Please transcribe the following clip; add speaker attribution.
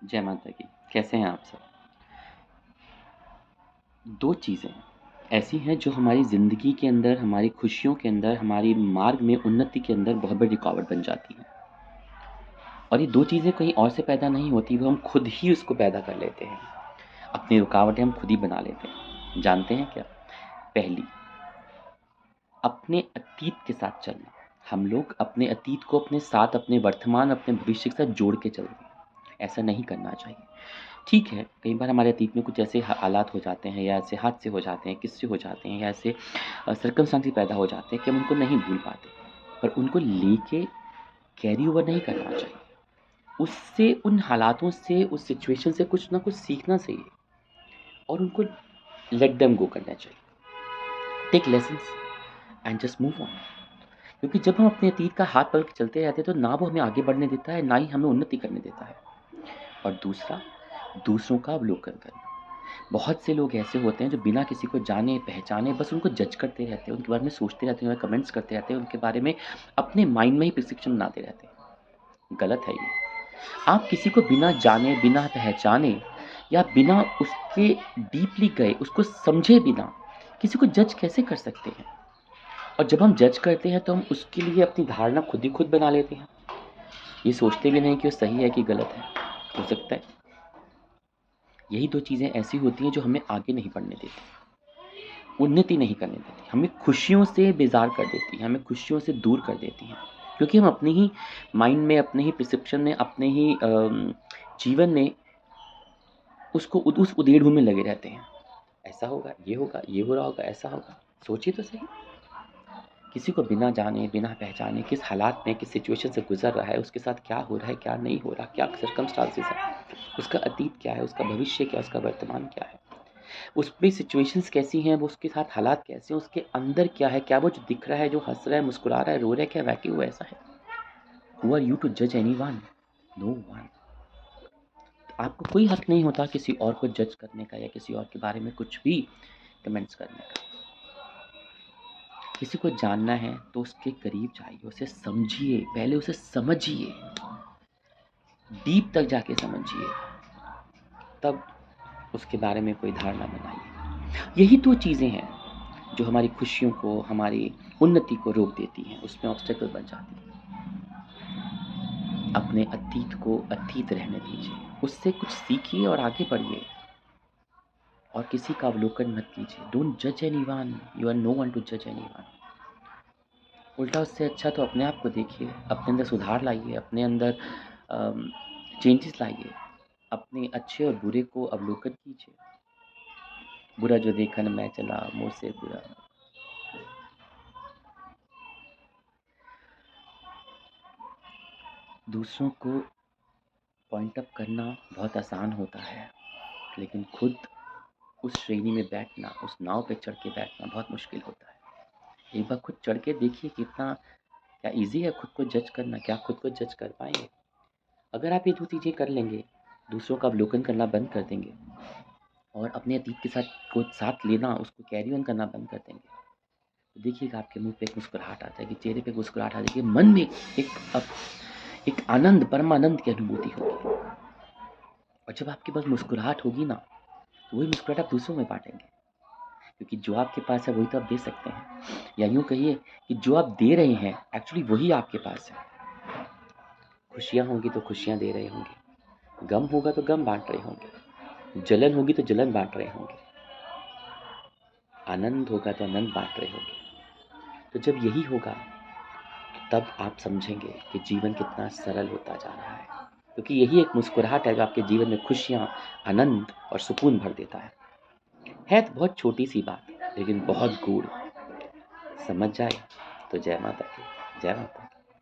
Speaker 1: जय माता की। कैसे हैं आप सब? 2 चीज़ें ऐसी हैं जो हमारी ज़िंदगी के अंदर, हमारी खुशियों के अंदर, हमारी मार्ग में उन्नति के अंदर बहुत बड़ी रुकावट बन जाती हैं। और ये 2 चीज़ें कहीं और से पैदा नहीं होती, वो हम खुद ही उसको पैदा कर लेते हैं। अपनी रुकावटें हम खुद ही बना लेते हैं। जानते हैं क्या? पहली, अपने अतीत के साथ चलना। हम लोग अपने अतीत को अपने साथ, अपने वर्तमान, अपने भविष्य के साथ जोड़ के चल रहे हैं। ऐसा नहीं करना चाहिए। ठीक है, कई बार हमारे अतीत में कुछ ऐसे हालात हो जाते हैं या ऐसे हादसे हो जाते हैं, किस्से हो जाते हैं या ऐसे सर्कमस्टांसेस पैदा हो जाते हैं कि हम उनको नहीं भूल पाते। पर उनको लेके कैरी ओवर नहीं करना चाहिए। उससे, उन हालातों से, उस सिचुएशन से कुछ ना कुछ सीखना चाहिए और उनको लेट देम गो करना चाहिए। Take lessons and just move on. क्योंकि जब हम अपने अतीत का हाथ पकड़ के चलते रहते हैं तो ना वो हमें आगे बढ़ने देता है, ना ही हमें उन्नति करने देता है। और दूसरा, दूसरों का अवलोकन करना। बहुत से लोग ऐसे होते हैं जो बिना किसी को जाने पहचाने बस उनको जज करते रहते हैं, उनके बारे में सोचते रहते हैं, कमेंट्स करते रहते हैं, उनके बारे में अपने माइंड में ही प्रिस्क्रिप्शन बनाते रहते हैं। गलत है ये। आप किसी को बिना जाने, बिना पहचाने या बिना उसके डीपली गए, उसको समझे बिना किसी को जज कैसे कर सकते हैं? और जब हम जज करते हैं तो हम उसके लिए अपनी धारणा खुद ही खुद बना लेते हैं। ये सोचते भी नहीं कि वो सही है कि गलत है। हो सकता है यही 2 चीज़ें ऐसी होती हैं जो हमें आगे नहीं बढ़ने देती, उन्नति नहीं करने देती, हमें खुशियों से बेज़ार कर देती हैं, हमें खुशियों से दूर कर देती हैं। क्योंकि हम अपने ही माइंड में, अपने ही परसेप्शन में, अपने ही जीवन में उसको उस उधेड़-बुन में लगे रहते हैं। ऐसा होगा, ये हो रहा होगा, ऐसा होगा। सोचिए तो सही। किसी को बिना जाने, बिना पहचाने किस हालात में, किस सिचुएशन से गुज़र रहा है, उसके साथ क्या हो रहा है, क्या नहीं हो रहा, क्या सर्कमस्टांसेस है, उसका अतीत क्या है, उसका भविष्य क्या है, उसका वर्तमान क्या है, उसमें सिचुएशंस कैसी हैं, वो उसके साथ हालात कैसे हैं, उसके अंदर क्या है, क्या वो जो दिख रहा है, जो हँस रहा है, मुस्कुरा रहा है, रो रहा है, क्या वाक़ई वो ऐसा है? हू आर यू टू जज एनीवन? No one. आपको कोई हक नहीं होता किसी और को जज करने का या किसी और के बारे में कुछ भी कमेंट्स करने का। किसी को जानना है तो उसके करीब जाइए, उसे समझिए, पहले उसे समझिए, डीप तक जाके समझिए, तब उसके बारे में कोई धारणा बनाइए। यही तो चीज़ें हैं जो हमारी खुशियों को, हमारी उन्नति को रोक देती हैं, उसमें ऑब्स्टेकल बन जाती हैं। अपने अतीत को अतीत रहने दीजिए, उससे कुछ सीखिए और आगे बढ़िए और किसी का अवलोकन मत कीजिए। डोंट जज anyone, you are no one two जज एनीवन। उल्टा उससे अच्छा तो अपने आप को देखिए, अपने अंदर सुधार लाइए, अपने अंदर चेंजेस लाइए, अपने अच्छे और बुरे को अवलोकन कीजिए। बुरा जो देखा न मैं चला, मुँह से बुरा। दूसरों को पॉइंट अप करना बहुत आसान होता है, लेकिन खुद उस श्रेणी में बैठना, उस नाव पे चढ़ के बैठना बहुत मुश्किल होता है। एक बार खुद चढ़ के देखिए कितना क्या ईज़ी है खुद को जज करना, क्या खुद को जज कर पाएँगे? अगर आप ये 2 चीज़ें कर लेंगे, दूसरों का अवलोकन करना बंद कर देंगे और अपने अतीत के साथ को साथ लेना, उसको कैरी ऑन करना बंद कर देंगे, तो देखिएगा आपके मुँह पे एक मुस्कुराहट आ जाएगी, चेहरे पे मुस्कुराहट आ जाएगी, मन में एक अब एक आनंद, परमानंद की अनुभूति होगी। और जब आपके पास मुस्कुराहट होगी ना, तो वही मुस्कुराहट आप दूसरों में बाँटेंगे, क्योंकि जो आपके पास है वही तो आप दे सकते हैं। या यूँ कहिए कि जो आप दे रहे हैं, एक्चुअली वही आपके पास है। खुशियाँ होंगी तो खुशियाँ दे रहे होंगे, गम होगा तो गम बाँट रहे होंगे, जलन होगी तो जलन बाँट रहे होंगे, आनंद होगा तो आनंद बाँट रहे होंगे। तो जब यही होगा, तब आप समझेंगे कि जीवन कितना सरल होता जा रहा है, क्योंकि यही एक मुस्कुराहट है जो आपके जीवन में खुशियाँ, आनंद और सुकून भर देता है। तो बहुत छोटी-सी बात, लेकिन बहुत गूढ़। समझ जाए तो जय माता की, जय माता।